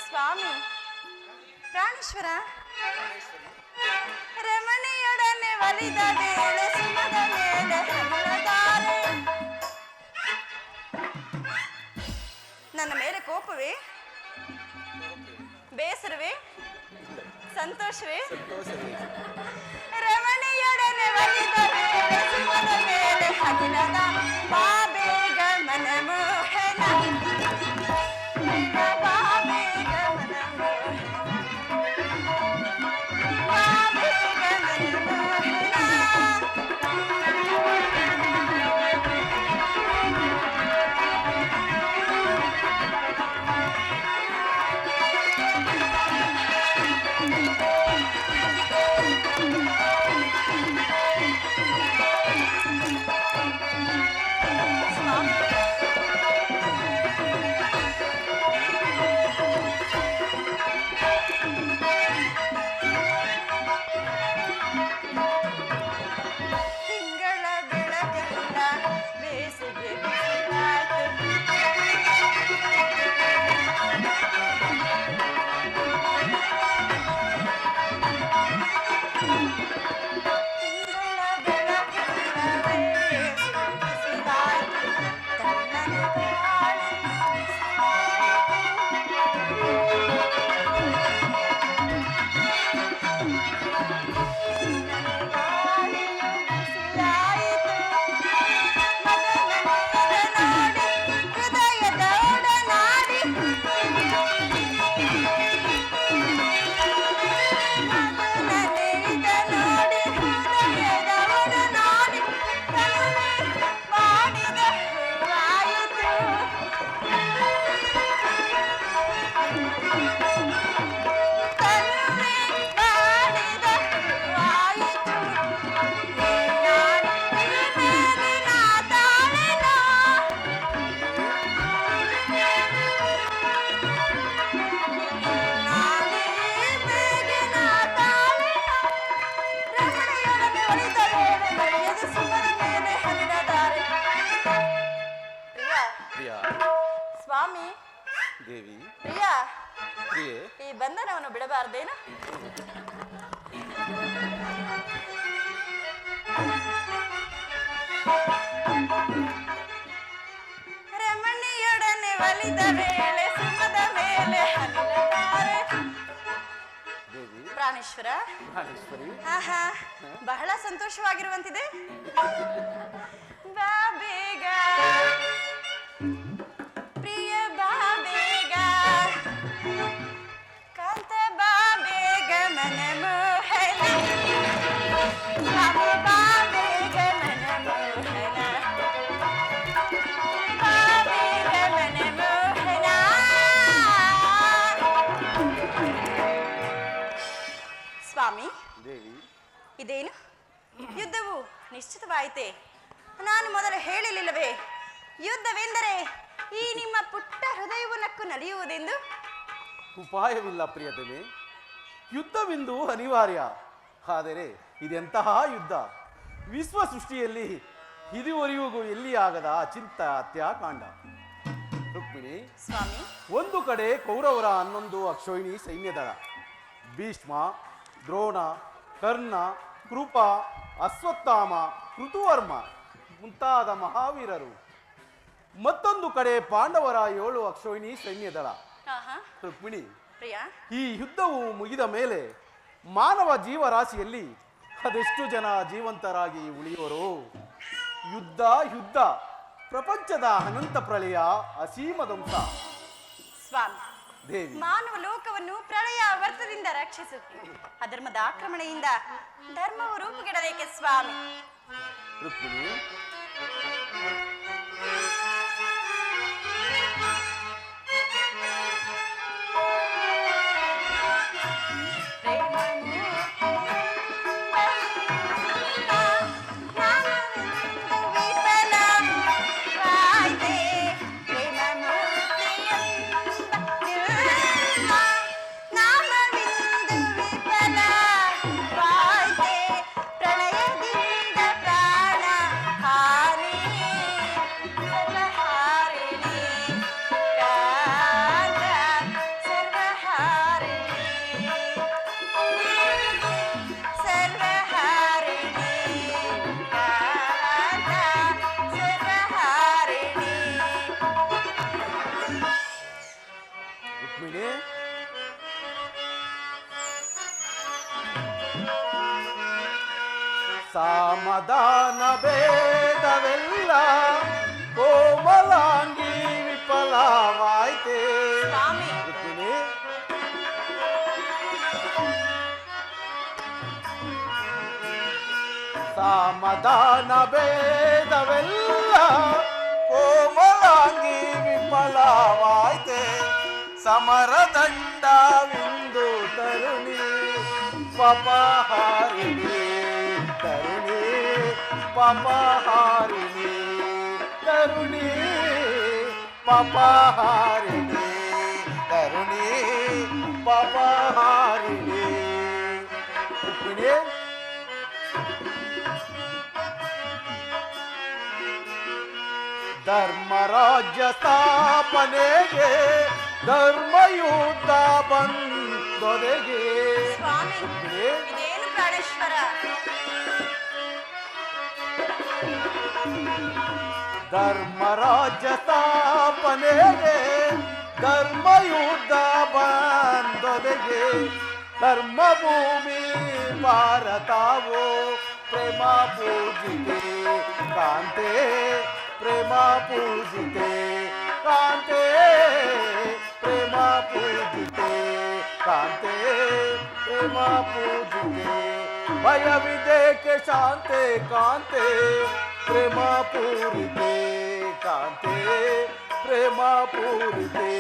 ಸ್ವಾಮಿ ಪ್ರಾಣೇಶ್ವರ ರಮಣಿಯೊಡನೆ ಒಲಿದ ವೇಳೆ ಸುಮದ ಮೇಲೆ ಹರಿದರೆ ನನ್ನ ಮೇಲೆ ಕೋಪವೇ, ಬೇಸರವೇ, ಸಂತೋಷವೇ? ರಮಣಿಯೊಡನೆ ಒಲಿದ ವೇಳೆ ಸುಮದ ಮೇಲೆ ಹರಿದ ಬಾ ಬೇಗ ಮನಮೋಹನ ಸ್ವಾಮಿ ದೇವಿ ಪ್ರಿಯಾ, ಪ್ರಿಯೆ, ಈ ಬಂಧನವನ್ನು ಬಿಡಬಾರ್ದೇನು? ರಮಣಿಯೊಡನೆ ಒಲಿದ ವೇಳೆ ಸುಮದ ಮೇಲೆ ಹರಿದರೆ ಪ್ರಾಣೇಶ್ವರ. ಆಹಾ, ಬಹಳ ಸಂತೋಷವಾಗಿರುವಂತಿದೆ. ಬಾ ಬೇಗ ಪ್ರಿಯ, ಬಾ ಬೇಗ ಕಾಂತ, ಬಾ ಬೇಗ ಮನಮೋಹನ, ಬಾ ಬೇಗ ಮನಮೋಹನ, ಬಾ ಬೇಗ ಮನಮೋಹನ. ಸ್ವಾಮಿ ದೇವಿ, ಇದೇನು ಯುದ್ಧವು ನಿಶ್ಚಿತವಾಯಿತೆ? ನಾನು ಮೊದಲು ಹೇಳಿರಲಿಲ್ಲವೇ ಯುದ್ಧವೆಂದರೆ ಈ ನಿಮ್ಮ ಪುಟ್ಟ ಹೃದಯವು ನಕ್ಕು ನಲಿಯುವುದೆಂದು? ಉಪಾಯವಿಲ್ಲ ಪ್ರಿಯತಮೆ, ಯುದ್ಧವೆಂದು ಅನಿವಾರ್ಯ. ಆದರೆ ಇದೆಂತಹ ಯುದ್ಧ? ವಿಶ್ವ ಸೃಷ್ಟಿಯಲ್ಲಿ ಇದುವರೆಗೂ ಎಲ್ಲಿ ಆಗದ ಅಚಿಂತ ಹತ್ಯಾಕಾಂಡ. ರುಕ್ಮಿಣಿ ಸ್ವಾಮಿ, ಒಂದು ಕಡೆ ಕೌರವರ 11 ಅಕ್ಷೋಹಿಣಿ ಸೈನ್ಯದಳ, ಭೀಷ್ಮ, ದ್ರೋಣ, ಕರ್ಣ, ಕೃಪ, ಅಶ್ವತ್ಥಾಮ, ಕೃತುವರ್ಮ ಮುಂತಾದ ಮಹಾವೀರರು. ಮತ್ತೊಂದು ಕಡೆ ಪಾಂಡವರ 7 ಅಕ್ಷೋಹಿಣಿ ಸೈನ್ಯದಳ. ರುಕ್ಮಿಣಿ, ಈ ಯುದ್ಧವು ಮುಗಿದ ಮೇಲೆ ಮಾನವ ಜೀವರಾಶಿಯಲ್ಲಿ ಅದೆಷ್ಟು ಜನ ಜೀವಂತರಾಗಿ ಉಳಿಯುವರು? ಯುದ್ಧ ಯುದ್ಧ, ಪ್ರಪಂಚದ ಅನಂತ ಪ್ರಳಯ, ಅಸೀಮ ಧ್ವಂಸ. ಸ್ವಾಮಿ ದೇವಿ, ಮಾನವ ಲೋಕವನ್ನು ಪ್ರಳಯ ದುರವರ್ತದಿಂದ ರಕ್ಷಿಸು. ಅಧರ್ಮದ ಆಕ್ರಮಣೆಯಿಂದ ಧರ್ಮವು ರೂಪುಗೆಡಬೇಕೆ ಸ್ವಾಮಿ. ರುಕ್ಮಿಣಿ, ಸಮಾಧಾನ ಭೇದವೆಲ್ಲ ಕೋಮಲಾಂಗಿ ವಿಫಲವಾಯ್ತೆ. ರುಕ್ಮಿಣಿ, ಸಮಾಧಾನ ಭೇದವೆಲ್ಲ ಕೋಮಲಾಂಗಿ ವಿಫಲವಾಯ್ತೆ. ಸಮರದಂಡವಿಂದು ತರುಣಿ ಪಾಪಹಾರಿಣಿ, ತರುಣಿ ಪಾಪಹಾರಿಣಿ, ತರುಣಿ ಪಾಪಹಾರಿಣಿ, ತರುಣಿ ಪಾಪಹಾರಿಣಿ. ರುಕ್ಮಿಣಿ, ಧರ್ಮರಾಜ್ಯ ಸ್ಥಾಪನೆಗೆ ಧರ್ಮಯುದ್ಧ ಬಂದೊದಗೆ. ಇದೇನು ಪ್ರಾಣೇಶ್ವರ? ಧರ್ಮರಾಜ್ಯ ಸ್ಥಾಪನೆಗೆ ಧರ್ಮಯುದ್ಧ ಬಂದೊದಗೆ. ಧರ್ಮಭೂಮಿ ಭಾರತವೋ ಪ್ರೇಮ ಪೂಜಿತೆ ಕಾಂತೆ, ಪ್ರೇಮ ಪೂಜಿತೆ ಕಾಂತೆ, ಪ್ರೇಮ ಪೂಜಿತೆ ಕಾಂತೆ, ಪ್ರೇಮ ಪೂಜಿತೆ. ಭಯವಿದೇಕೆ ಶಾಂತೆ ಕಾಂತೆ, ಪ್ರೇಮ ಪೂರಿತೆ ಕಾಂತೆ, ಪ್ರೇಮ ಪೂರಿತೆ.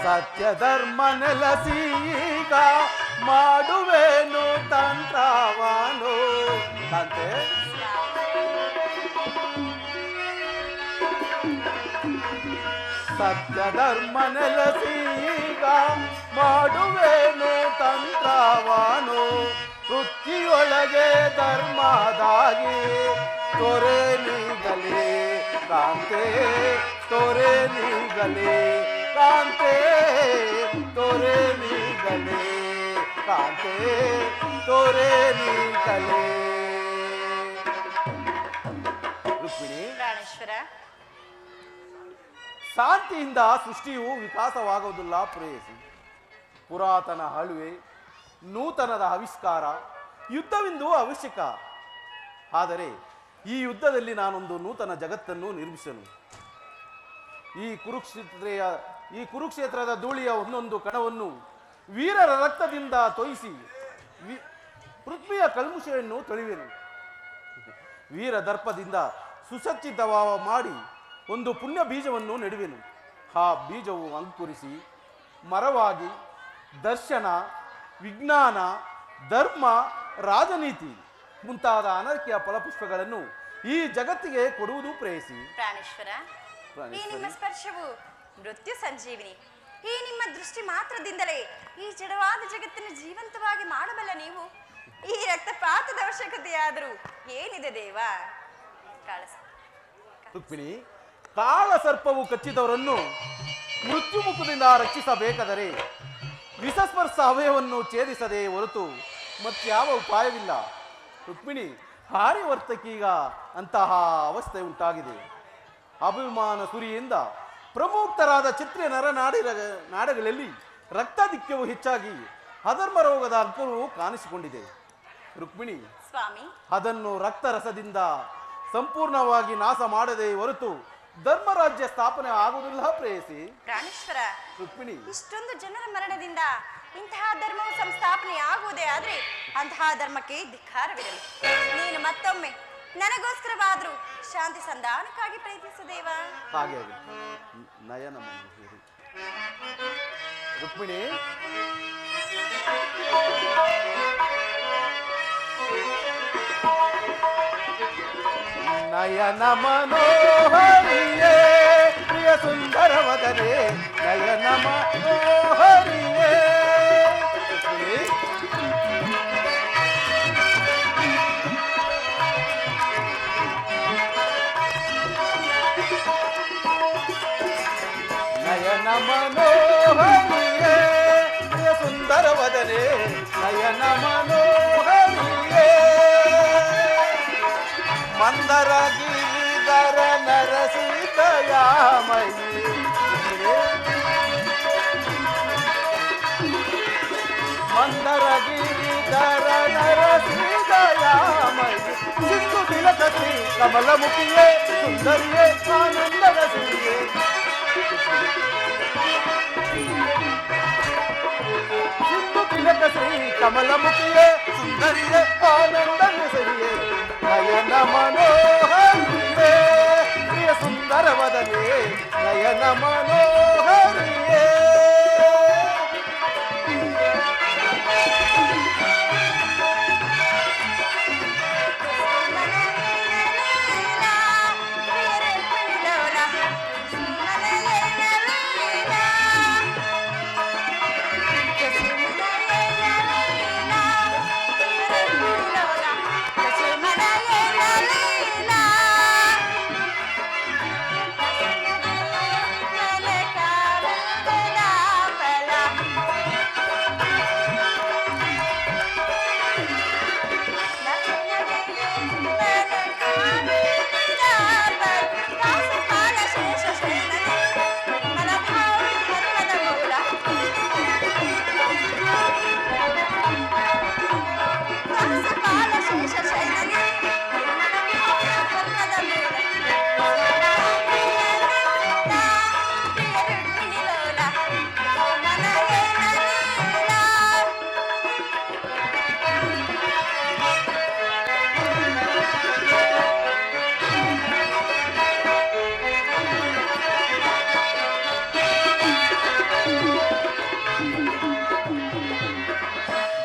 ಸತ್ಯ ಧರ್ಮ ನೆಲಸೀಗ ಮಾಡುವೇನು ತಂತ್ರವಾನು ಕಾಂತೆ. ಸತ್ಯ ಧರ್ಮ ನೆಲಸೀಗ ಮಾಡುವೇನು ತಂತ್ರವಾನು. ವೃತ್ತಿಯೊಳಗೆ ಧರ್ಮದಾಗಿ ತೊರೆ ನೀಗಲೇ ಕಾಂತೆ, ತೊರೆ ನೀಗಲೇ ಕಾಂತೆ, ತೊರೆ ನೀಗಲೇ ಕಾಂತೆ, ತೊರೆ ನೀಗಲೇ. ರುಕ್ಮಿಣಿ, ಶಾಂತಿಯಿಂದ ಸೃಷ್ಟಿಯು ವಿಕಾಸವಾಗುವುದಿಲ್ಲ ಪ್ರೇಯಸಿ. ಪುರಾತನ ಹಳುವೆ, ನೂತನದ ಆವಿಷ್ಕಾರ, ಯುದ್ಧವೆಂದು ಅವಶ್ಯಕ. ಆದರೆ ಈ ಯುದ್ಧದಲ್ಲಿ ನಾನೊಂದು ನೂತನ ಜಗತ್ತನ್ನು ನಿರ್ಮಿಸನು. ಈ ಕುರುಕ್ಷೇತ್ರದ ಧೂಳಿಯ ಒಂದೊಂದು ಕಣವನ್ನು ವೀರರ ರಕ್ತದಿಂದ ತೊಯಿಸಿ ಪೃಥ್ವಿಯ ಕಲ್ಮುಷೆಯನ್ನು ತೊಳೆಯುವೆನು. ವೀರ ದರ್ಪದಿಂದ ಸುಸಜ್ಜಿತವ ಮಾಡಿ ಒಂದು ಪುಣ್ಯ ಬೀಜವನ್ನು ನೆಡುವೆನು. ಆ ಬೀಜವು ಅಂಕುರಿಸಿ ಮರವಾಗಿ ದರ್ಶನ, ವಿಜ್ಞಾನ, ಧರ್ಮ, ರಾಜನೀತಿ ಮುಂತಾದ ಅನರ್ಕ್ಯ ಫಲಪುಷ್ಪಗಳನ್ನು ಈ ಜಗತ್ತಿಗೆ ಕೊಡುವುದು ಪ್ರೇಯಸಿ. ಪ್ರಾಣೇಶ್ವರ, ಈ ನಿಮ್ಮ ಸ್ಪರ್ಶವು ಮೃತ್ಯು ಸಂಜೀವಿನಿ. ಈ ನಿಮ್ಮ ದೃಷ್ಟಿ ಮಾತ್ರದಿಂದಲೇ ಈ ಜಡವಾದ ಜಗತ್ತನ್ನು ಜೀವಂತವಾಗಿ ಮಾಡಬಲ್ಲ ನೀವು. ಈ ರಕ್ತಪಾತದ ಅವಶ್ಯಕತೆಯಾದರೂ ಏನಿದೆ ದೇವ? ರುಕ್ಮಿಣಿ, ಕಾಳ ಸರ್ಪವು ಕಚ್ಚಿದವರನ್ನು ಮೃತ್ಯು ಮುಖದಿಂದ ರಕ್ಷಿಸಬೇಕಾದರೆ ವಿಷಸ್ಪರ್ಶ ಅವಯವನ್ನು ಛೇದಿಸದೆ ಹೊರತು ಮತ್ಯಾವ ಉಪಾಯವಿಲ್ಲ. ರುಕ್ಮಿಣಿ, ಆರ್ಯವರ್ತಕೀಗ ಅಂತಹ ಅವಸ್ಥೆ ಉಂಟಾಗಿದೆ. ಅಭಿಮಾನ ಸುರಿಯಿಂದ ಪ್ರಮುಕ್ತರಾದ ಕ್ಷತ್ರಿಯ ನಾಡಗಳಲ್ಲಿ ರಕ್ತಾಧಿಕ್ಯವು ಹೆಚ್ಚಾಗಿ ಅಧರ್ಮ ರೋಗದ ಅಂಕವು ಕಾಣಿಸಿಕೊಂಡಿದೆ. ರುಕ್ಮಿಣಿ ಸ್ವಾಮಿ, ಅದನ್ನು ರಕ್ತರಸದಿಂದ ಸಂಪೂರ್ಣವಾಗಿ ನಾಶ ಮಾಡದೆ ಹೊರತು ಧರ್ಮರಾಜ್ಯ ಸ್ಥಾಪನೆ ಆಗುವುದಿಲ್ಲ ಪ್ರೇಯಸಿ. ಪ್ರಾಣೇಶ್ವರ, ರುಕ್ಮಿಣಿ, ಇಷ್ಟೊಂದು ಜನರ ಮರಣದಿಂದ ಇಂತಹ ಧರ್ಮವು ಸಂಸ್ಥಾಪನೆ ಆಗುವುದೇ ಆದ್ರೆ ಅಂತಹ ಧರ್ಮಕ್ಕೆ ಧಿಕ್ಕಾರವಿರಲಿ. ನೀನು ಮತ್ತೊಮ್ಮೆ ನನಗೋಸ್ಕರವಾದ್ರೂ ಶಾಂತಿ ಸಂಧಾನಕ್ಕಾಗಿ ಪ್ರಯತ್ನಿಸುದೇವ. ಹಾಗೆ ನಯನ ರುಕ್ಮಿಣಿ, ನಯನ ಮನೋಹರಿಯೇ ಪ್ರಿಯ ಸುಂದರ ವದನೆ, ನಯನ ಮನೋಹರಿಯೇ. ನಯನ ಮನೋಹರಿಯೇ ಪ್ರಿಯ ಸುಂದರ ವದನೆ, ನಯನ ಮನೋಹರಿಯೇ. ಮಂದರ ಗಿರಿಧರ ನರಸಿದಯಾಮಯಿ, ಮಂದರ ಗಿರಿಧರ ನರಸಿದಯಾಮಯಿ. ಸಿಂಧು ತಿಲಕಸಿ ಕಮಲಮುಖಿಯೇ ಸುಂದರಿಯೇ ಆನಂದದ ಸಿರಿಯೇ. ಸಿಂಧು ತಿಲಕಸಿ ಕಮಲಮುಖಿಯೇ ಸುಂದರಿಯೇ ಆನಂದದ ಸಿರಿಯೇ. ನಯನ ಮನೋಹರಿಯೇ ಪ್ರಿಯ ಸುಂದರ ವದನೆ, ನಯನ ಮನೋಹರಿಯೇ.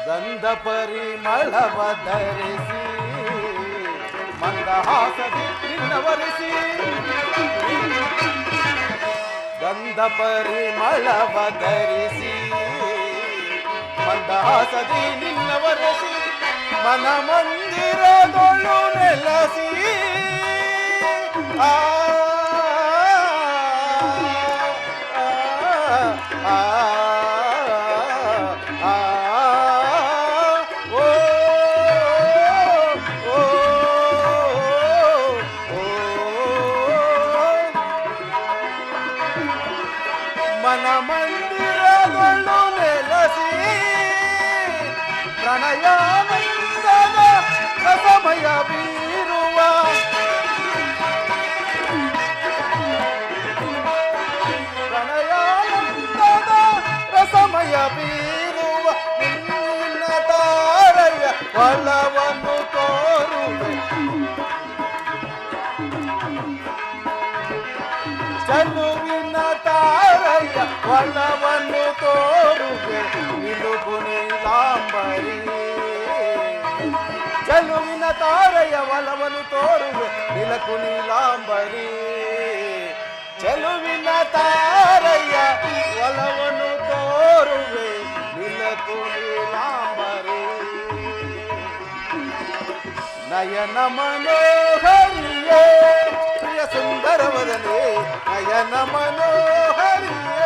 ಗಂಧ ಪರಿಮಳವ ಧರಿಸಿ ಮಂದಹಾಸದಿ ನಿನ್ನವರಿಸಿ, ಗಂಧ ಪರಿಮಳವ ಧರಿಸಿ ಮಂದಹಾಸದಿ ನಿನ್ನವರಿಸಿ, ಮನ ಮಂದಿರದೊಳು ನೆಲಸಿ ಆ ಮನ ಮಂದಿರದೊಳು ನೆಲಸಿ ಪ್ರಣಯಾನಂದ ಒಲವನ್ನು ತೋರುವೆ ನಿಲುಕು ನೀಲಾಂಬರಿ. ಚೆಲುವಿನ ತಾರೆಯ ಒಲವನ್ನು ತೋರುವೆ ನಿಲಕು ನೀಲಾಂಬರಿ. ಚೆಲುವಿನ ತಾರೆಯ ಒಲವನ್ನು ತೋರುವೆ ನಿಲಕು ನೀಲಾಂಬರಿ. ನಯನ ಮನೋಹರಿಯೇ ಪ್ರಿಯ ಸುಂದರವದನೆ ನಯನ ಮನೋಹರಿಯೇ.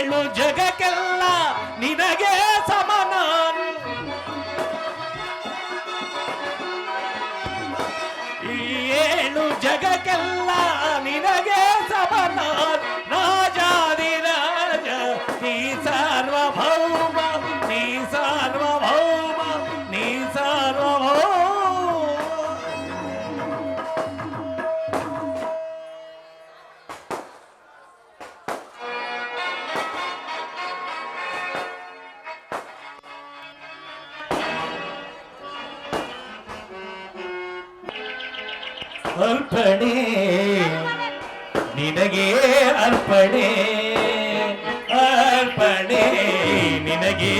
ಏಳು ಜಗಕ್ಕೆಲ್ಲ ನಿನಗೆ ಸಮನಾನ್ ಈ ಏಳು ಜಗಕ್ಕೆಲ್ಲ ನಿನಗೆ ಸಮನಾನ್ ರಾಜಾದಿ ರಾಜ ನೀ ಸಾರ್ವಭೌಮ ನೀ ಸಾರ್ವಭೌಮ ನೀ ಸಾರ್ವಭೌಮ. ಅರ್ಪಣೆ ನಿನಗೆ ಅರ್ಪಣೆ ಅರ್ಪಣೆ ನಿನಗೆ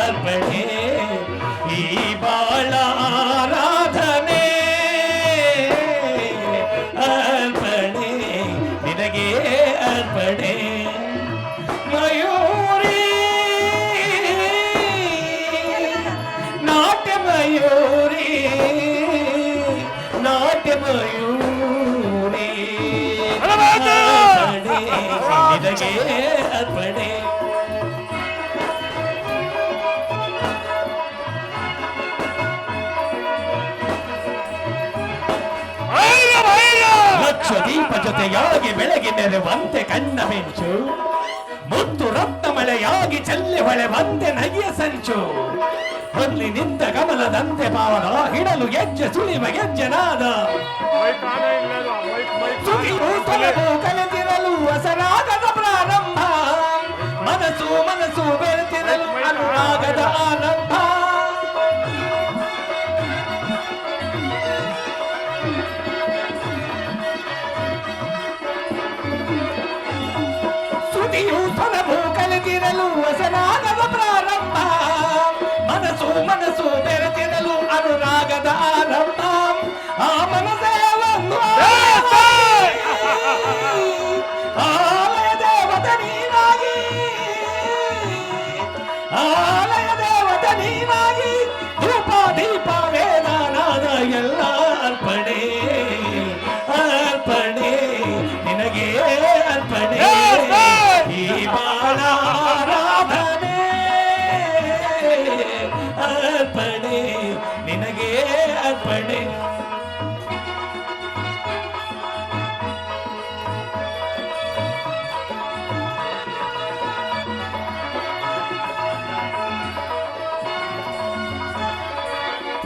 ಅರ್ಪಣೆ ಈ ಬಾಳ ಆರಾಧನೆ ಅರ್ಪಣೆ ನಿನಗೆ ಅರ್ಪಣೆ ಮಯೂರಿ ನಾಟ್ಯ ಮಯೂರಿ ನಾಟ್ಯ ಮಯೂರಿ ನಿನಗೆ ಅರ್ಪಣೆ ಲಕ್ಷ ದೀಪ ಜೊತೆಯಾಗಿ ಬೆಳಗಿ ಮೆರೆವಂತೆ ಕಣ್ಣ ಮಿಂಚು ಮುತ್ತು ರಕ್ತ ಮಳೆಯಾಗಿ ಚೆಲ್ಲಿ ಹೊಳೆವಂತೆ ನಗೆಯ ಸಂಚು ಹೊಲ್ಲಿನಿಂದ ಕಮಲದಂತೆ ಪಾವನ ಹಿಡಲು ಗೆಜ್ಜೆ ಸುಳಿವ ಗೆಜ್ಜೆನಾದ ಕಲೆತಿರಲು ಹೊಸರಾಗದ ಪ್ರಾರಂಭ ಮನಸ್ಸು ಮನಸ್ಸು ಬೆರೆತಿರಲು ಅನುರಾಗದ ಆರಂಭ ಸುದಿಯು ತೊಲವು ಕಲೆತಿರಲು ಹೊಸರಾಗದ ಪ್ರಾರಂಭ ಮನಸ್ಸು ಮನಸ್ಸು ಬೆರೆತಿರಲು ಅನುರಾಗದ ಆರಂಭ ಆ ಮನಸ್ಸೇ ಒಂದು ಆಲಯ ದೇವತ ನೀನಾಗಿ ಆಲಯ ದೇವತ ನೀನಾಗಿ ಧೂಪ ದೀಪ ವೇದಾನಾದ ಎಲ್ಲ ಅರ್ಪಣೆ ಅರ್ಪಣೆ ನಿನಗೆ ಅರ್ಪಣೆ ಈ ಬಾಳ ಆರಾಧನೆ ಅರ್ಪಣೆ ನಿನಗೆ ಅರ್ಪಣೆ.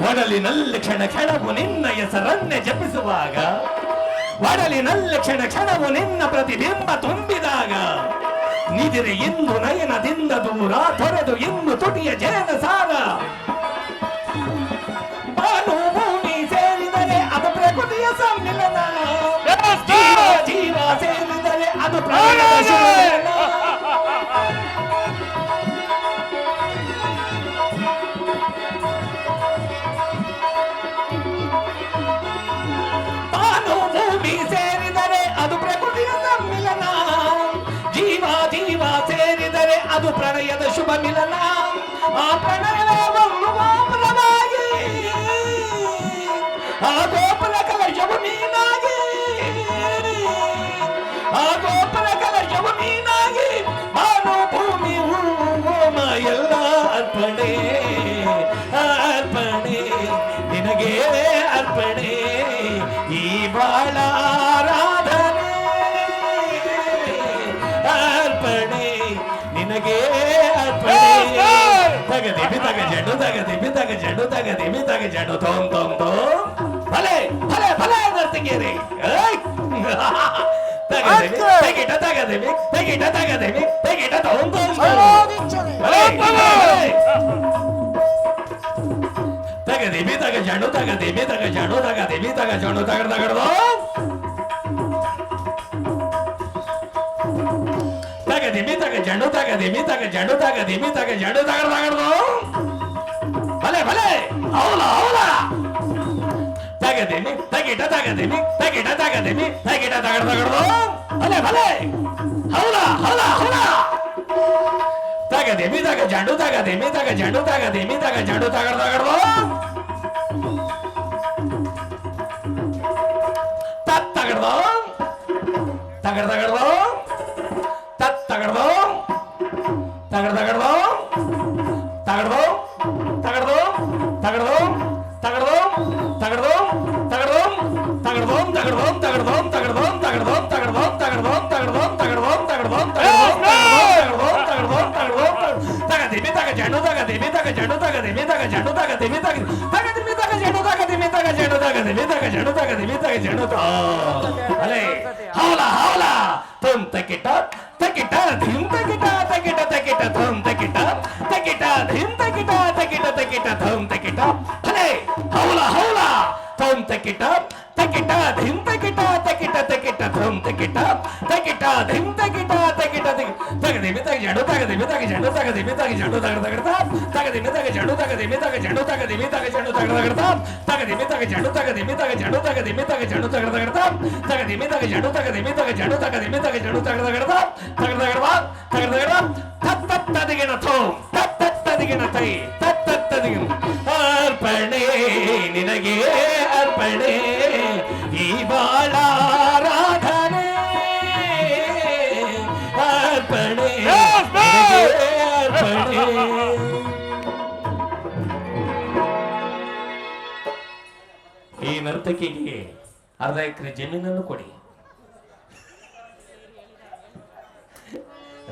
ಒಡಲಿನಲ್ಲಿ ಕ್ಷಣ ಕ್ಷಣವು ನಿನ್ನ ಹೆಸರನ್ನೇ ಜಪಿಸುವಾಗ ಒಡಲಿನಲ್ಲಿ ಕ್ಷಣ ಕ್ಷಣವು ನಿನ್ನ ಪ್ರತಿಬಿಂಬ ತುಂಬಿದಾಗ ನಿದಿರೆ ಇಂದು ನಯನದಿಂದ ದೂರ ತೊರೆದು ಇನ್ನು ತುಟಿಯ ಜೇನ ಸಾರ ಬಾನು ಭೂಮಿ ಸೇರಿದರೆ ಅದು ಪ್ರಕೃತಿಯ ಸಮ್ಮಿಲನ ಜೀವ ಜೀವ ಸೇರಿದರೆ ಅದು ಪ್ರಾಣದ ಶಿವನ. ಸೇರಿದರೆ ಅದು ಪ್ರಕೃತಿಯ ಸಮ್ಮಿಲನ ಜೀವ ಜೀವ ಸೇರಿದರೆ ಅದು ಪ್ರಣಯದ ಶುಭ ಮಿಲನ ಆ ಪ್ರಣಯವೇ ಒಂದು ಗೋಪುರವಾಗಿ ಆ ಗೋಪುರ ಕಲಶವು ನೀನಾಗಿ ಆ ಗೋಪುರ ಕಲಶವು ನೀನಾಗಿ ನಾನು ಭೂಮಿ ಹೋಮ ಎಲ್ಲ ಅರ್ಪಣೆ ಅರ್ಪಣೆ ನಿನಗೆ ಅರ್ಪಣೆ ಈ ಬಾಳ ಆರಾಧನೆ ಅರ್ಪಣೆ ನಿನಗೆ ಅರ್ಪಣೆ ತಗದಿಬಿ ತಗ ಜಡು ತಗದಿಬಿ ತಗ ಜಡು ತಗದಿಬಿ ತಗ ಜಡು ತೋಂ ತೋಂ ತೋಂ ಭಲೆ ಭಲೆ ಭಲೆ ನರ್ತಕಿಯರಿ ತಗದಿಬಿ ತೆಗಿಟ ತಗದಿಬಿ ತೆಗಿಟ ತಗದಿಬಿ ತೆಗಿಟ ತೋಂ ತೋಂ ತಗದಿಬಿ ತಗ ಜಡು ತಗದಿಬಿ ತಗ ಜಡು ತಗದಿಬಿ ತಗ ಜಡು ತಗಡ ತಗಡದು ತಗದಿಬಿ ತಗ ಜಡು ತಗದಿಬಿ ತಗ ಜಡು ತಗದಿಬಿ ತಗ ಜಡು ತಗಡ ತಗಡದು ಭಲೆ ಭಲೆ ಹೌಲ ಹೌಲ ತಗದಿಬಿ ತಗಿಟ ತಗದಿಬಿ ತಗಿಟ ತಗದಿಬಿ ತಗಿಟ ತಗಡ ತಗಡದು ಭಲೆ ಭಲೆ ಹೌಲ ಹೌಲ ಹೌಲ ತಗದಿಬಿ ತಗ ಜಡು ತಗದಿಬಿ ತಗ ಜಡು ತಗದಿಬಿ ತಗ ಜಡು ತಗಡ ತಗಡದು ತಗಡದು ತಗಡ ತಗಡದು ತತ್ ತಗಡದು ತಗಡ್ದೋಂ ತಗಡ್ದೋಂ ತಗಡ್ದೋಂ ತಗಡ್ದೋಂ ತಗಡ್ದೋಂ ತಗಡ್ದೋಂ ತಗಡ್ದೋಂ ತಗಡ್ದೋಂ ತಗಡ್ದೋಂ ತಗದಿಮಿ ತಗ ಜಂಡು ತಗದಿಮಿ ತಗ ಜಂಡು ತಗದಿಮಿ ತಗ ಜಂಡು ತಗದಿಮಿ ತಗ ತಗದಿಮಿ ತಗ ಜಂಡು ತಗದಿಮಿ ತಗ ಜಂಡು ತಗದಿಮಿ ತಗ ಜಂಡು ತಗದಿಮಿ ತಗ ಜಂಡು ಅಲೆ ಹೌಲ ಹೌಲ ತುಮ್ ತಕಿಟ ತಕಿಟ ಧಿಮ್ ತಕಿಟ ತಕಿಟ ತಕಿಟ ಥಮ್ ತಕಿಟ ತಕಿಟ ಧಿಮ್ ತಕಿಟ ತಕಿಟ ತಕಿಟ ಥಮ್ ತಕಿಟ ಅಲೆ ಹೌಲ ಹೌಲ ತುಮ್ ತಕಿಟ ತಕಿಟ ಧಿಮ್ ತಕಿಟ ತಕಿಟ ತಕಿಟ ಥಮ್ ತಕಿಟ ತಕಿಟ ಧಿಮ್ ತಕಿಟ ತಕಿಟ ತಗದಿಮಿ ತಗ ಜಂಡು ತಗದಿಮಿ ತಗ ಜಂಡು ತಗದಿಮಿ ತಗ ಜಂಡು ತಗದಗಡ ತಗದಿಮಿ ತಗ ಜಂಡು ತಗದಿಮಿ ತಗ ಜಂಡು ತಗದಿಮಿ ತಗ ಜಂಡು ತಗದಗಡ ತಗದಿಮಿ ತಗ ಜಂಡು ತಗದಿಮಿ ತಗ ಜಂಡು ತಗದಿಮಿ ತಗ ಜಂಡು ತಗದಗಡ ತಗದಿಮಿ ತಗ ಜಂಡು ತಗದಿಮಿ ತಗ ಜಂಡು ತಗದಿಮಿ ತಗ ಜಂಡು ತಗದಗಡ ತಗದಗಡ ತಗದಗಡ ತತ್ತತ್ತದಿಗಿನ ಥೋ ತತ್ತತ್ತದಿಗಿನ ತೈ ತತ್ತತ್ತದಿಗಿನ ಅರ್ಪಣೆ ನಿನಗೆ ಅರ್ಪಣೆ ಈ ಬಾಳಾರಾಧನೆ ಅರ್ಪಣೆ ಅರ್ಪಣೆ. ಈ ನರ್ತಕಿಗೆ ಅರ್ಧ ಎಕರೆ ಜಮೀನನ್ನು ಕೊಡಿ,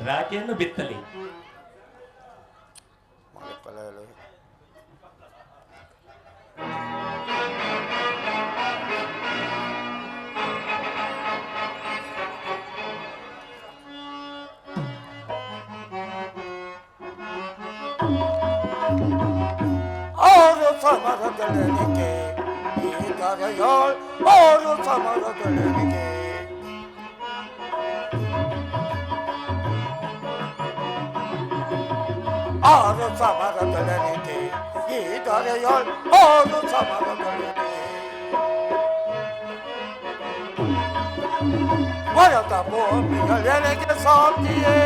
ರಾಖಿಯನ್ನು ಬಿತ್ತಲಿ. ಅವರು ಸಮರದೊಳಗೆ ಈಗರೆಯೋಳ್ ಅವರು ಸಮರದೊಳಗೆ ಆರು ಸಮರದೊಳಗೆ ಈಗರೆಯೋಳ್ ಅವರು ಸಮರದೊಳಗೆ ಭರತ ಭೂಮಿಗಳೆನಗೆ ಸಾಧಿಯೇ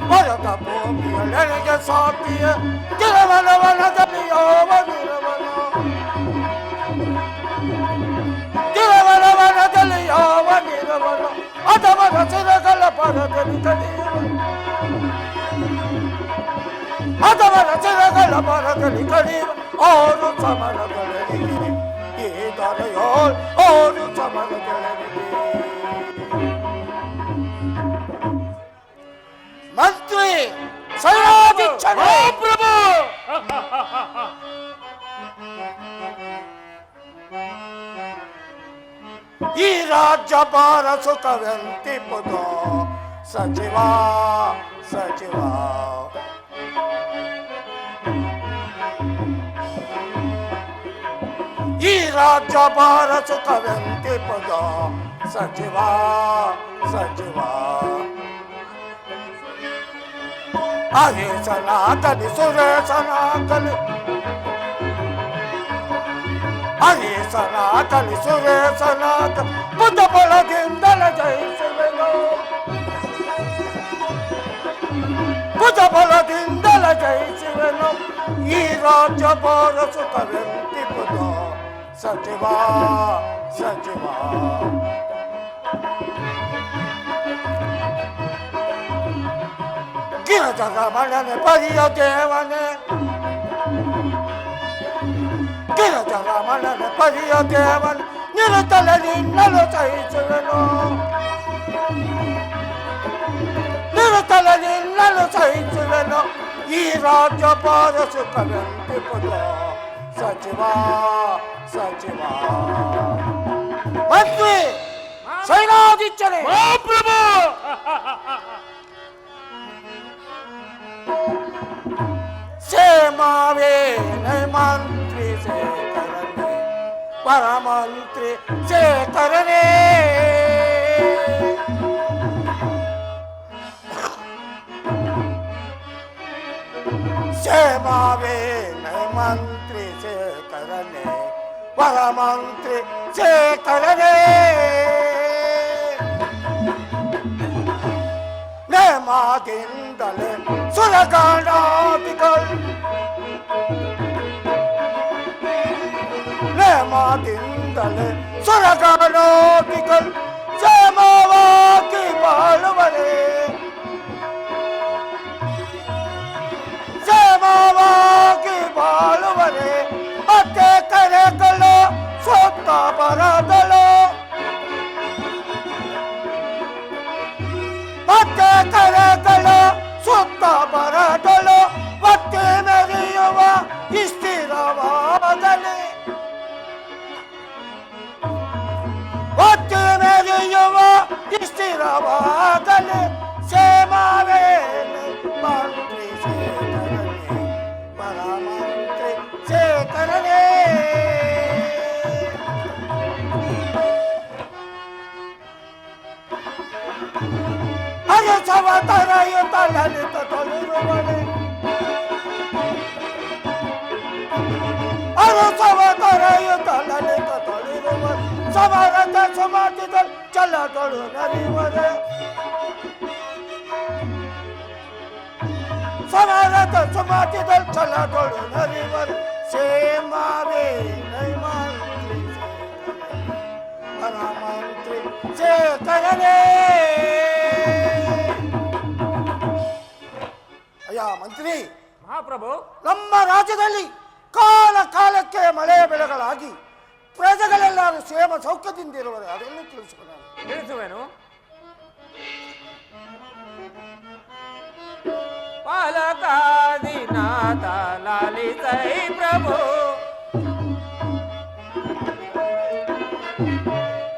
ಭರತ ಭೂಮಿಗಳೆನಗೆ ಸಾಧಿಯ ಗಿರವನವನದಲ್ಲಿ ಯಾವ ಗಿರವನ ಗಿರವನವನದಲ್ಲಿ ಯಾವ ಗಿರವನ ಅದವನ ಚಿರಗಳ ಪರದಲ್ಲಿ ಕಡಿಯುವ ಅದವನ ಚಿರಗಳ ಪರದಲ್ಲಿ ಕಡಿಯುವ ಅವರು ಸಮರಗಳಿಗೆ ಈ ದೊರೆಯೋಳ್ ಅವರು ಸಮರಗಳಿಗೆ ಮಂತ್ರಿ ಸೈರಾಧಿಕ್ಷಣೆ ಪ್ರಭು ಈ ರಾಜ್ಯ ಭಾರ ಸುಖವೆಂತಿಪುದು ಸಚಿವ ಸಚಿವ ಈ ರಾಜ್ಯ ಭಾರ ಸುಖವೆಂತಿಪುದು ಸಚಿವ ಸಚಿವ ಹರೇಶನಾಗಲಿ ಸುರೇಶನಾಗಲಿ ಹರೇಶನಾಗಲಿ ಸುರೇಶನಾಗಲಿ ಬುದ್ಧ ಬಲದಿಂದಲ ಜಯಿಸುವೆನು ಬುದ್ಧ ಬಲದಿಂದಲ ಜಯಿಸುವೆನು ಈ ರಾಜ್ಯ ಭಾರ ಸುಖವೆಂತಿಪುದು ಸಚಿವ ಸಚಿವ ಗಿರಜರಮಣನೆ ಪರಿಯ ದೇವನೇ ಗಿರಜರಮಣನೆ ಪರಿಯ ದೇವನ್ ನಿರುತ್ತಲೆ ನಿನ್ನಲು ಸಹಿಸುವೆನು ನಿರುತ್ತಲೆ ನಿನ್ನಲು ಸಹಿಸುವೆನು ಈ ರಾಜ್ಯ ಭಾರ ಸುಖವೆಂತಿಪುದು ಸಚಿವ ಸಚಿವ ಮಂತ್ರಿ ಸೈನಾಧಿಕ್ಷಣೆ ಪ್ರಭು ಸೇಮಾವೇ ಮಂತ್ರಿ ಶೇಖರನೇ ಪರಮಂತ್ರಿ ಶೇಖರನೇ ಸೇಮಾವೇ ಮಂತ್ರಿ ಶೇಖರನೇ ಪರಮಂತ್ರಿ ಶೇಖರನೇ ನೇಮಾದಿಂದಲೇ ಸುರಗಾಣಾದಿಗಳು ನೇಮಾದಿಂದಲೇ ಸುರಗಾಣಾದಿಗಳು ಕ್ಷೇಮವಾಗಿ ಬಾಳುವರೆ ಕ್ಷೇಮವಾಗಿ ಬಾಳುವರೆ ಮತ್ತೆ ಕರೆಗಳು ಸ್ಥಿರವಾಗಲಿ ಸೇಮಾವೇ ಮಂತ್ರಿ ಶೇಖರನೇ ಪರಮಂತ್ರಿ ಶೇಖರನೇ. ಅರೆ ಸವತರಯುತ ಲಲಿತ ತೊಳಿರುವನೆ ಅರೆ ಸವತರಯುತ ಲಲಿತ ತೊಳಿರುವ ಸಮರದ ಸುಮತಿದಲ್ಲಿ ಚಲದೊಳು ನರಿವರೆ ಸಮರದ ಸುಮತಿದಲ್ಲಿ ಚಲದೊಳು ನರಿವರೆ ಸೇಮಾವೇ ನೈಮಂತ್ರಿ ಪರಮಂತ್ರಿ ಶೇಖರನೇ. ಅಯ್ಯ ಮಂತ್ರಿ, ಮಹಾಪ್ರಭು, ನಮ್ಮ ರಾಜ್ಯದಲ್ಲಿ ಕಾಲ ಕಾಲಕ್ಕೆ ಮಳೆ ಬೆಳೆಗಳಾಗಿ ಪ್ರಜೆಗಳೆಲ್ಲರೂ ಕ್ಷೇಮ ಸೌಖ್ಯದಿಂದಿರುವರು, ಅದನ್ನು ತಿಳಿಸಿಕೊಡ. ತಿಳಿಸುವೆನು. ಪಾಲಕಾದಿನಾಥ ಲಾಲಿತೈ ಪ್ರಭು,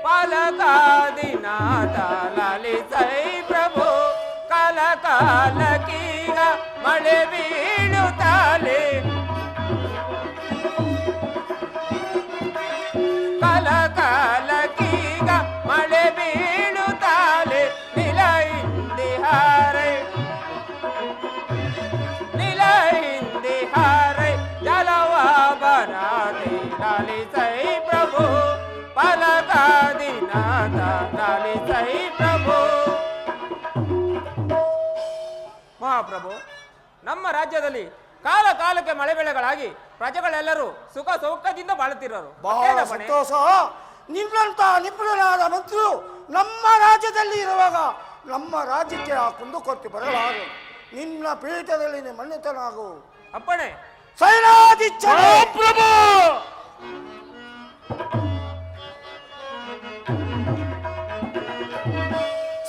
ಪಾಲಕಾದಿನಾಥ ಲಾಲಿತೈ ಪ್ರಭು, ಕಾಲ ಕಾಲಕ್ಕೀಗ ಮಳೆ ಬೀಳುತ್ತಾಲೆ, ಕಾಲ ಕಾಲಕ್ಕೀಗ ಮಳೆ ಬೀಳುತ್ತಾಲೆ, ನಿಲಯಿಂದಿಹಾರೆ ನಿಲಯಿಂದಿಹಾರೆ ಜಲವ ಬರಾದೆ ಲಾಲಿಸೈ ಪ್ರಭು, ಪಾಲಕಾದಿನಾಥ ಲಾಲಿಸೈ ಪ್ರಭು. ಮಹಾಪ್ರಭು, ನಮ್ಮ ರಾಜ್ಯದಲ್ಲಿ ಕಾಲ ಕಾಲಕ್ಕೆ ಮಳೆ ಬೆಳೆಗಳಾಗಿ ಪ್ರಜೆಗಳೆಲ್ಲರೂ ಸುಖ ಸೌಖ್ಯದಿಂದ ಬಾಳುತ್ತಿರೋರು. ಬಹಳ ಸಂತೋಷ. ನಿನ್ನಂತ ನಿಪುಣನಾದ ಮಂತ್ರಿಯು ನಮ್ಮ ರಾಜ್ಯದಲ್ಲಿ ಇರುವಾಗ ನಮ್ಮ ರಾಜ್ಯಕ್ಕೆ ಆ ಕುಂದುಕೊರತೆ ಬರಲಾರು. ನಿನ್ನ ಪೀಠದಲ್ಲಿ ಮನ್ನಿತನಾಗು. ಅಪ್ಪಣೆ. ಸೈನಾಧಿಚ್ಛನೆ ಪ್ರಭು.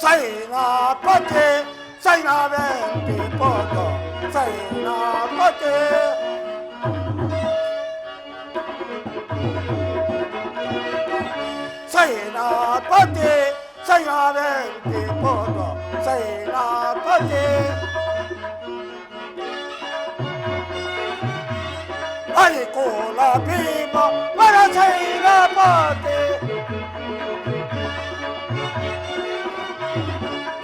ಸೈನಾಪತಿ ಸೈನಾವೆಂತಿ ಪೋತ ಸೈನಾಪತಿ ಸೈನಾಪತಿ ಸೈನಾವೆಂತಿ ಪೋತ ಸೈನಾಪತಿ ಹರಿಕೋಲ ಭೀಮ ವರ ಸೈನಾಪತಿ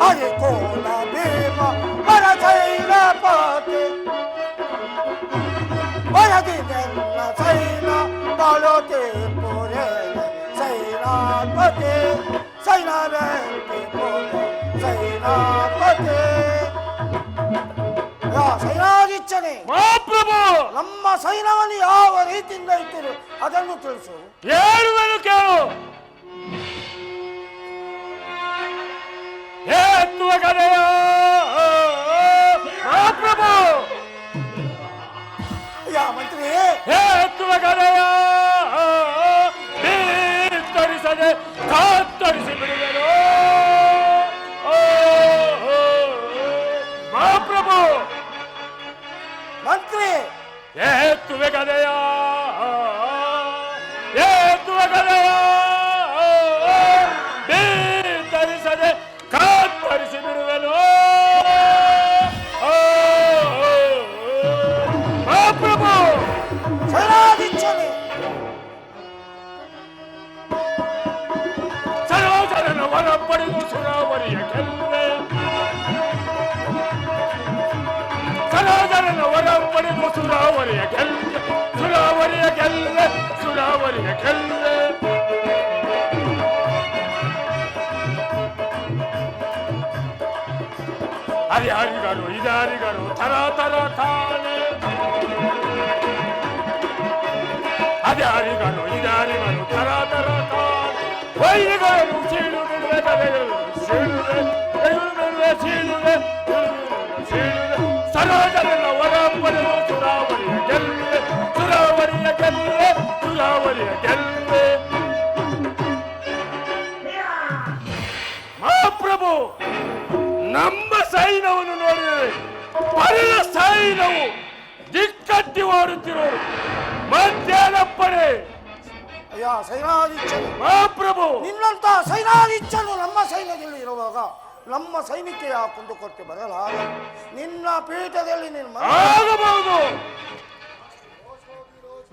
ಹರಿಕೋಲ ಭೀಮ ವರ ಸೈನಾಪತಿ ವರದಿನೆಲ್ಲ ಸೈನ ಬಾಳೋತೆ ಪುರೇನೆ ಸೈನಾಪತಿ ಸೈನಾವೆಂತಿ ಪೋತ ಸೈನಾಪತಿ. ಸೈನಾಧಿಚ್ಛನೆ ಮಹಾಪ್ರಭು, ನಮ್ಮ ಸೈನ್ಯವನ್ನು ಯಾವ ರೀತಿಯಿಂದ ಇಟ್ಟಿರು ಅದನ್ನು ತಿಳಿಸು. ಹೇಳುವೆನು ಕೇಳು. ಎತ್ತುವ ಕಡೆಯ ಮಹಾಪ್ರಭು, ಯಾ ಮಂತ್ರಿ, ಎತ್ತುವ ಕಡೆಯ ತರಿಸದೆ ಕಾತ್ತರಿಸಿ ಬಿಡುವೆನು. ಮಹಾಪ್ರಭು, ಮಂತ್ರಿ, ಎತ್ತುವೆ ಕಡೆಯ ಎತ್ತುವ ಕಡೆಯ ತರಿಸದೆ ಕಾತ್ತರಿಸಿ ಬಿಡುವೆನು. ಮಹಾಪ್ರಭು, ಸೈನಾಧಿಚ್ಛನೆ ಸರೋಜರನ ವರ ಪಡೆದು ಸುರಾವರಿಯ ಗೆಲ್ಲೆ, ಸರೋಜರನ ವರ ಪಡೆದು ಸುರಾವರಿಯ ಗೆಲ್ಲೆ, ಸುರಾವರಿಯ ಗೆಲ್ಲೆ, ಸುರಾವರಿಯ ಗೆಲ್ಲೆ. ಹರಿಹರಿಗರು ಇದಾರಿಗರು ತರ ತರ ತಾನೆ, ಹರಿಹರಿಗರು ಇದಾರಿಗರು ತರ ತರ ತಾನೆ, ವೈರಿಗರು ಸೀಳುವೆ ಕರೆಗಳು ಸೀಳುವೆ ಎಳುವೆ ಸೀಳುವೆ ಸೀಳುವೆ. ಸರೋಜರನ ವರ ಪಡೆದು ಸುರಾವರಿಯ ಗೆಲ್ಲೆ, ಸುರಾವರಿಯ ಗೆಲ್ಲೆ, ಸುರಾವರಿಯ ಗೆಲ್ಲೆ. ಮಹಾಪ್ರಭು, ನಮ್ಮ ಸೈನ್ಯವನ್ನು ನೋಡಿದರೆ ಪರರ ಸೈನ್ಯವು ದಿಕ್ಕಟ್ಟಿ ಓಡುತ್ತಿರುವರು. ಮಧ್ಯಾಹ್ನಪ್ಪಣೆ. ಅಯ್ಯ ಸೈನಾಧೀಶನು, ಮಹಾಪ್ರಭು ನಿನ್ನಂತ ಸೈನಾಧೀಶನು ನಮ್ಮ ಸೈನ್ಯದಲ್ಲಿ ಇರುವಾಗ ನಮ್ಮ ಸೈನ್ಯಕ್ಕೆ ಯಾವ ಕುಂದುಕೊರತೆ ಬರಲಾರ. ನಿನ್ನ ಪೀಠದಲ್ಲಿ ನಿನ್ನ ಆಗಬಹುದು.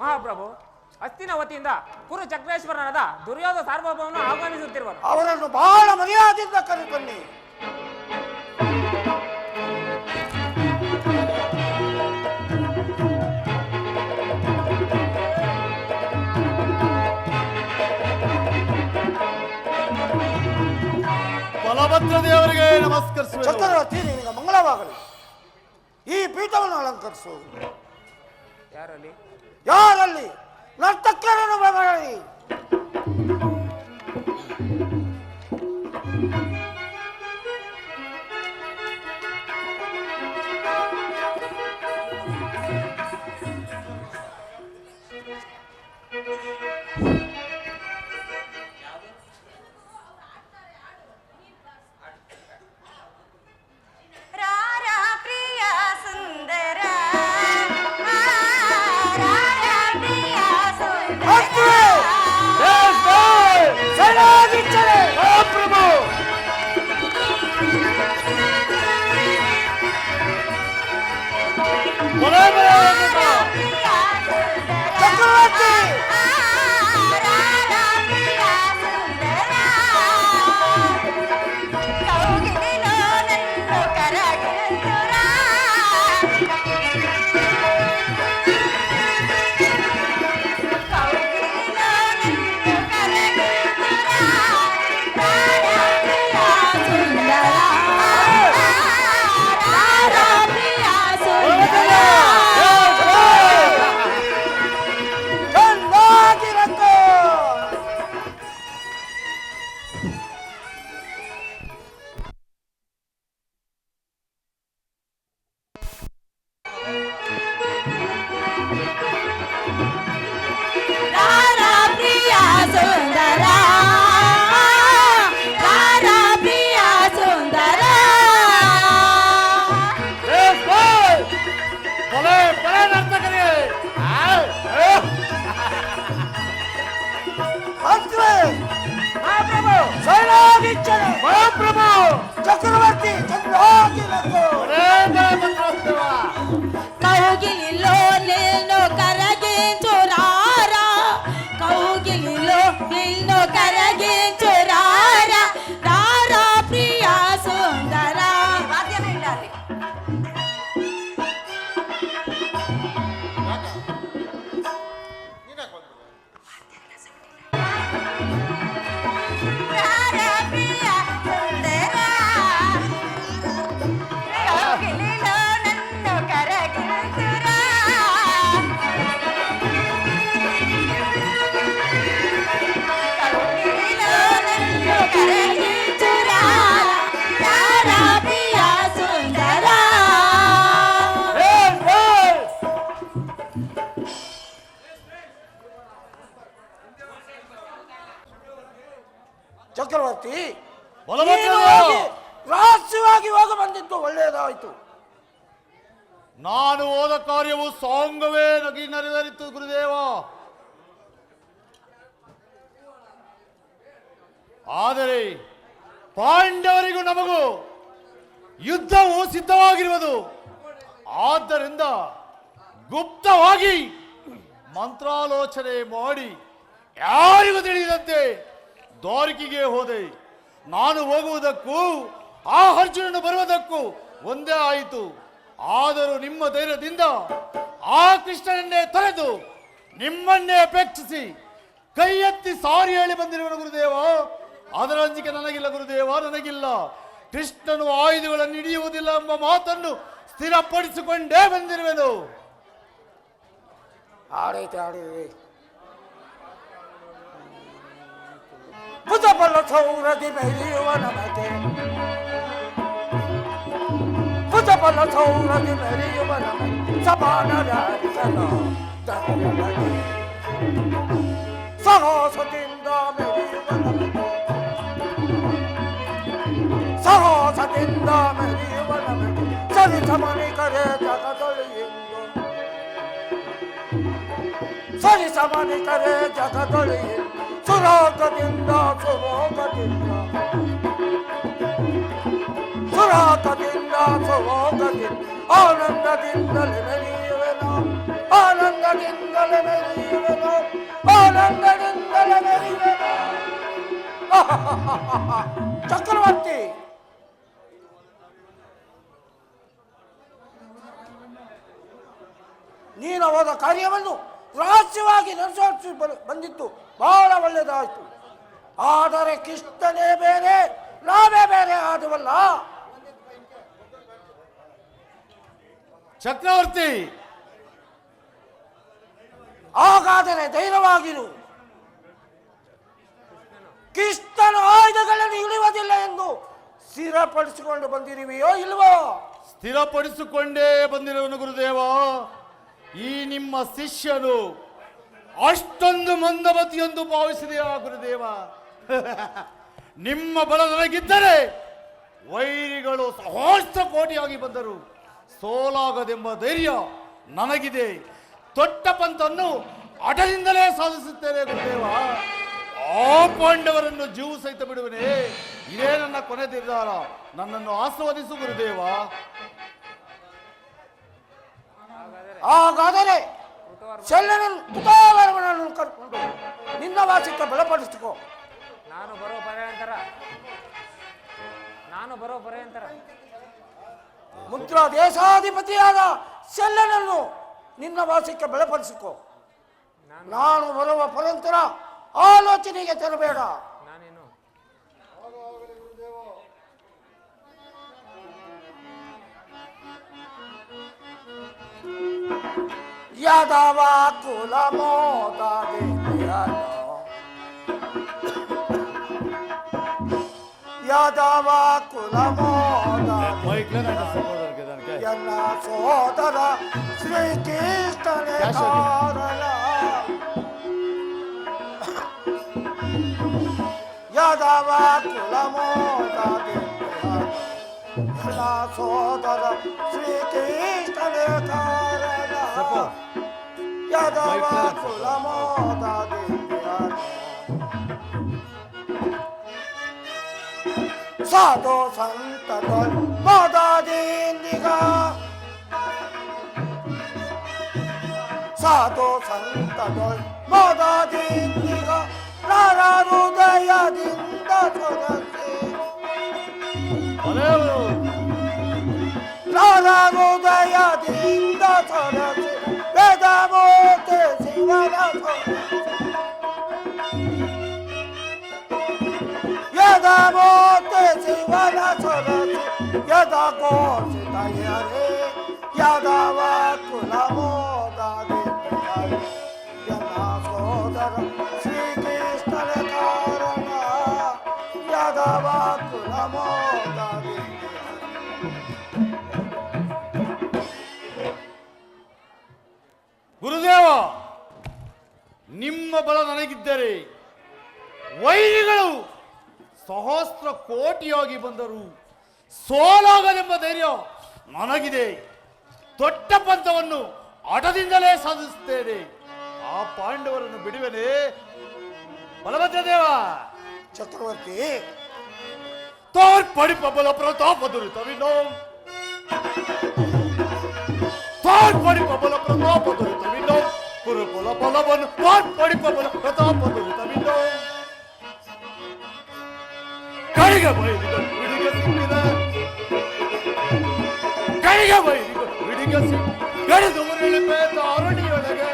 ಮಹಾಪ್ರಭು, ಹಸ್ತಿನಾವತಿಯಿಂದ ಕುರು ಚಕ್ರೇಶ್ವರನಾದ ದುರ್ಯೋಧನ ಸಾರ್ವಭೌಮನು ಆಹ್ವಾನಿಸುತ್ತಿರುವರು. ಅವರನ್ನು ಬಹಳ ಮರ್ಯಾದೆಯಿಂದ ಕರೆತನ್ನಿ. ಬಲಭದ್ರ ದೇವರಿಗೆ ನಮಸ್ಕರಿಸುವೆ. ಚಕ್ರವರ್ತಿ, ನಿನಗೆ ಮಂಗಳವಾಗಲಿ. ಈ ಪೀಠವನ್ನು ಅಲಂಕರಿಸು. ಯಾರಲ್ಲಿ? ಯಾರಲ್ಲಿ? ನರ್ತಕರನ್ನು ಬರಲಿ. ರಾರಾ ಪ್ರಿಯ ಸುಂದರ, ಸೈನಾಧೀಶರೇ, ಮಹಾಪ್ರಭು ಚಕ್ರವರ್ತಿ, ಚೆನ್ನಾಗಿರಕ್ಕ. ಮಂತ್ರಿ, ಸೈನಾಧೀಶರೇ, ಮಹಾಪ್ರಭು ಚಕ್ರವರ್ತಿ ಚೆನ್ನಾಗಿರಕ್ಕ. కౌగిలిలో నిన్ను కరగించురారా, కౌగిలిలో నిన్ను కరగించురారా, రారా ప్రియా సుందరా. ವಾದ್ಯನ ಇಡಾರಿ. ರಾರಾ ಪ್ರಿಯ ಸುಂದರ, ಕೌಗಿಲಿಲೋ ನನ್ನು ಕರಗಿಸುರಾ. ಕೌಗಿಲಿಲೋ ನನ್ನು ಕರಗಿಸುರಾ, రారా ప్రియా సుందరా. ಚಕ್ರವರ್ತಿ, ಬಲಭದ್ರ ನೀನು ದೇವ. ಹೋಗಿ ರಹಸ್ಯವಾಗಿ ಹೋಗಿ ಬಂದಿದ್ದು ಒಳ್ಳೆಯದಾಯಿತು. ನಾನು ಹೋದ ಕಾರ್ಯವು ಸಾಂಗವೇ ನಗಿ ನೆರವೇರಿತು ಗುರುದೇವ. ಆದರೆ ಪಾಂಡವರಿಗೂ ನಮಗೂ ಯುದ್ಧವು ಸಿದ್ಧವಾಗಿರುವುದು. ಆದ್ದರಿಂದ ಗುಪ್ತವಾಗಿ ಮಂತ್ರಾಲೋಚನೆ ಮಾಡಿ ಯಾರಿಗೂ ತಿಳಿಯದಂತೆ ದ್ವಾರಕಿಗೆ ಹೋದೆ. ನಾನು ಹೋಗುವುದಕ್ಕೂ ಆ ಅರ್ಜುನನು ಬರುವುದಕ್ಕೂ ಒಂದೇ ಆಯಿತು. ಆದರೂ ನಿಮ್ಮ ಧೈರ್ಯದಿಂದ ಆ ಕೃಷ್ಣನನ್ನೇ ತೊರೆದು ನಿಮ್ಮನ್ನೇ ಅಪೇಕ್ಷಿಸಿ ಕೈ ಎತ್ತಿ ಸಾರಿ ಹೇಳಿ ಬಂದಿರುವನು ಗುರುದೇವ. ಅದರ ಅಂಜಿಕೆ ನನಗಿಲ್ಲ ಗುರುದೇವ, ನನಗಿಲ್ಲ. ಕೃಷ್ಣನು ಆಯುಧಗಳನ್ನು ಹಿಡಿಯುವುದಿಲ್ಲ ಎಂಬ ಮಾತನ್ನು ಸ್ಥಿರಪಡಿಸಿಕೊಂಡೇ ಬಂದಿರುವೆನು. ಆಡೈತೆ ಆಡಿದೆ. ಭುಜಬಲ ಸೌರದಿ ಮೆರೆಯುವ ನಮಗೆ, ಭುಜಬಲ ಸೌರದಿ ಮೆರೆಯುವ ನಮಗೆ ಸಮಾನರಾರಿಸಲ ಧೈರ್ಯದಲ್ಲಿ ಸಾಹಸದಿಂದ ಮೆರೆಯುವ ನಮಗೆ, ಸಾಹಸದಿಂದ ಮೆರೆಯುವ ನಮಗೆ ಸರಿ ಸಮನಿಕರೇ ಜಗದಲ್ಲಿ ಎಂದು ಸರಿ ಸಮಾನಿತರೆ ಜಗದೊಳಿ ಸುರಾಗದಿಂದ ಸುರೋಗದಿಂದ ಸುರಾಗದಿಂದ ಸುರೋಗದಿಂದ ಆನಂದದಿಂದಲೇ ಮೆರೆಯುವೆನು ಆನಂದದಿಂದಲೇ ಮೆರೆಯುವೆನು ಆನಂದದಿಂದಲೇ ಮೆರೆಯುವೆನು. ಚಕ್ರವರ್ತಿ, ನೀನು ಹೋದ ಕಾರ್ಯವನ್ನು ರಹಸ್ಯವಾಗಿ ನಡೆಸಿ ಬಂದಿತ್ತು ಬಹಳ ಒಳ್ಳೆಯದಾಯಿತು. ಆದರೆ ಕೃಷ್ಣನೇ ಬೇರೆ ನಾವೇ ಬೇರೆ ಆದವಲ್ಲ. ಚಕ್ರವರ್ತಿ, ಹಾಗಾದರೆ ಧೈರ್ಯವಾಗಿರು. ಕೃಷ್ಣನ ಆಯುಧಗಳನ್ನು ಇಳಿಯುವುದಿಲ್ಲ ಎಂದು ಸ್ಥಿರಪಡಿಸಿಕೊಂಡು ಬಂದಿರುವೆಯೋ ಇಲ್ವೋ? ಸ್ಥಿರಪಡಿಸಿಕೊಂಡೇ ಬಂದಿರುವನು ಗುರುದೇವ. ಈ ನಿಮ್ಮ ಶಿಷ್ಯನು ಅಷ್ಟೊಂದು ಮಂದಮತಿಯೆಂದು ಭಾವಿಸಿದೆಯಾ ಗುರುದೇವ? ನಿಮ್ಮ ಬಲ ನನಗಿದ್ದರೆ ವೈರಿಗಳು ಸಹಸ್ರ ಕೋಟಿಯಾಗಿ ಬಂದರು ಸೋಲಾಗದೆಂಬ ಧೈರ್ಯ ನನಗಿದೆ. ತೊಟ್ಟ ಪಂಥನ್ನು ಹಠದಿಂದಲೇ ಸಾಧಿಸುತ್ತೇನೆ ಗುರುದೇವ. ಆ ಪಾಂಡವರನ್ನು ಜೀವ ಸಹಿತ ಬಿಡುವನೇ. ಇದೇ ನನ್ನ ಕೊನೆ ನಿರ್ಧಾರ. ನನ್ನನ್ನು ಆಸ್ವಾದಿಸು ಗುರುದೇವ. ಹಾಗಾದರೆ ಕುತಾವರವನ್ನು ಕರ್ಕೊಂಡು ನಿನ್ನ ವಾಸಕ್ಕೆ ಬಲಪಡಿಸಿಕೋ. ನಾನು ಬರೋ ಪರ್ಯಂತರ ಮುದ್ರಾ ದೇಶಾಧಿಪತಿಯಾದ ಶಲ್ಯನನ್ನು ನಿನ್ನ ವಾಸಕ್ಕೆ ಬಲಪಡಿಸಿಕೋ. ನಾನು ಬರುವ ಪರಂತರ ಆಲೋಚನೆಗೆ ತರಬೇಡ. ನಾನೇನು ಯಾದವ ಕುಲ ಮೋದಾದೆ ಯಾದವ ಕುಲ ಮೋದಾದೆ ಎನ್ನ ಸೋದರ ಶ್ರೀಕೃಷ್ಣನೇ ಕಾರಣ. ಯಾದವ ಕುಲ ಮೋದಾದೆ ಎನ್ನ ಸೋದರ ಶ್ರೀಕೃಷ್ಣನೇ ಕಾರಣ. ಯಾದವ ಕುಲ ಮೋದಾದೆ ಸಾಧು ಸಂತದೊಳ್ ಮೋದಾದಿಂದಿಗ ಸಾಧು ಸಂತದೊಳ್ ಮೋದಾದಿಂದಿಗ ನರ ಹೃದಯದಿಂದ ಸೊರಸಿ ನರ ಹೃದಯದಿಂದ ಸೊರಸಿ ವೇದ ಮೂರ್ತಿ ಶಿವನ ಯದ ಮೂರ್ತಿ ಶಿವನ ಸೊರಸಿ ಯದ ಘೋಷಿತಯರೇ ಯಾದವ ಕುಲ ಮೋದಾದೆ ಯದ ಸೋದರ ಶ್ರೀಕೃಷ್ಣನ ಕಾರಣ. ಯಾದವ ಕುಲ ಮೋದಾದೆ ಗುರುದೇವ, ನಿಮ್ಮ ಬಲ ನನಗಿದ್ದರೆ ವೈರಿಗಳು ಸಹಸ್ರ ಕೋಟಿಯಾಗಿ ಬಂದರು ಸೋಲಾಗದೆಂಬ ಧೈರ್ಯ ನನಗಿದೆ. ದೊಡ್ಡ ಪಂಥವನ್ನು ಹಠದಿಂದಲೇ ಸಾಧಿಸುತ್ತೇನೆ. ಆ ಪಾಂಡವರನ್ನು ಬಿಡುವೆನೆ ಬಲಭದ್ರ ದೇವ. ಚಕ್ರವರ್ತಿ, ತೋರ್ಪಡಿ ಬಲ ಪ್ರತಾಪ ದುರಿತವಿನೋ ತೋರ್ಪಡಿ ಬಲ ಪ್ರತಾಪ ದುರಿತವಿನೋ ಕುರುಕುಲ ಬಲವನ್ನು ತೋರ್ಪಡಿ ಬಲ ಪ್ರತಾಪ ದುರಿತವಿನೋ ಕೈಗೆ ಬೈದಿಗಳು ವಿಡಿಗೆ ಸಿಕ್ಕಿದ ಕೈಗೆ ಬೈದಿಗಳು ವಿಡಿಗೆ ಸಿಕ್ಕ ಗಡಿದು ಮುರಿಳಿಪೇದ ಅರಣಿಯೊಳಗೆ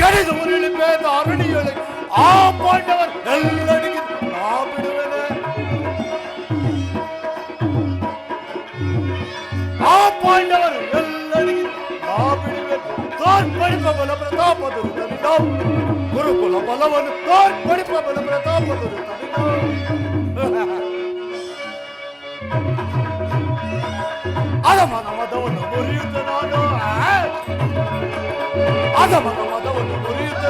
ಗಡಿದು ಮುರಿಳಿಪೇದ ಅರಣಿಯೊಳಗೆ ಆ ಪಾಂಡವರ್ ಎಲ್ಲರಿಗೆ ನಾ ಬಿಡುವೆನೆ. ಆ ಪಾಂಡವರು ಎಲ್ಲರಿಗೆ ನಾ ಬಿಡುವೆ. ತೋರ್ಪಡಿಪ ಬಲ ಪ್ರತಾಪ ದುರಿತವಿನೋ ಗುರುಕುಲ ಬಲವನ್ನು ತೋರ್ಪಡಿಪ ಬಲ ಪ್ರತಾಪ ದುರಿತವಿನೋ. ಅದಮನ ಮದವನ್ನು ಮುರಿಯುತ್ತ ನಾನು ಅದಮನ ಮದವನ್ನು ಮುರಿಯುತ್ತ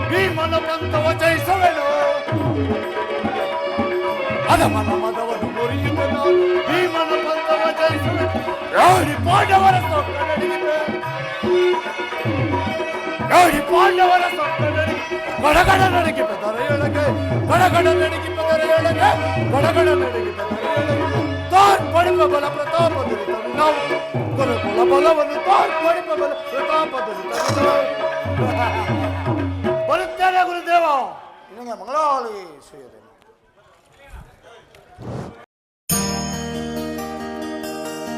ಭೀಮನ ಪಂಥವ ಜಯಿಸುವೆನು. ಅದಮನ ಮದವನ್ನು ಮುರಿಯುತ್ತ ನಾನು ಭೀಮನ ಪಂಥವ ಜಯಿಸುವೆನು. ರಾಣಿ ಪಾಂಡವರ ಸೊಕ್ಕ ನಡೆದಿದೆ ಗೌರಿ ಪಾಂಡವರ ಸತ್ತದಲ್ಲಿ ಗಡಗಡ ನಡಗಿಪ ದರೆಯೊಳಗೆ ಗಡಗಡ ನಡಗಿಪ ದರೆಯೊಳಗೆ ಗಡಗಡ ನಡಗಿಪ ದರೆಯೊಳಗೆ ತೋರ್ಪಡಿಪ ಬಲ ಪ್ರತಾಪದಲ್ಲಿ ತಂದು ನಾವು ಗುರುಕುಲ ಬಲವನ್ನು ತೋರ್ಪಡಿಪ ಬಲ ಪ್ರತಾಪದಲ್ಲಿ ತಂದು ನಾವು ಬರುತ್ತೇನೆ ಗುರುದೇವ. ನಿನಗೆ ಮಂಗಳಾಲಿ ಶ್ರೀಯದೇವ.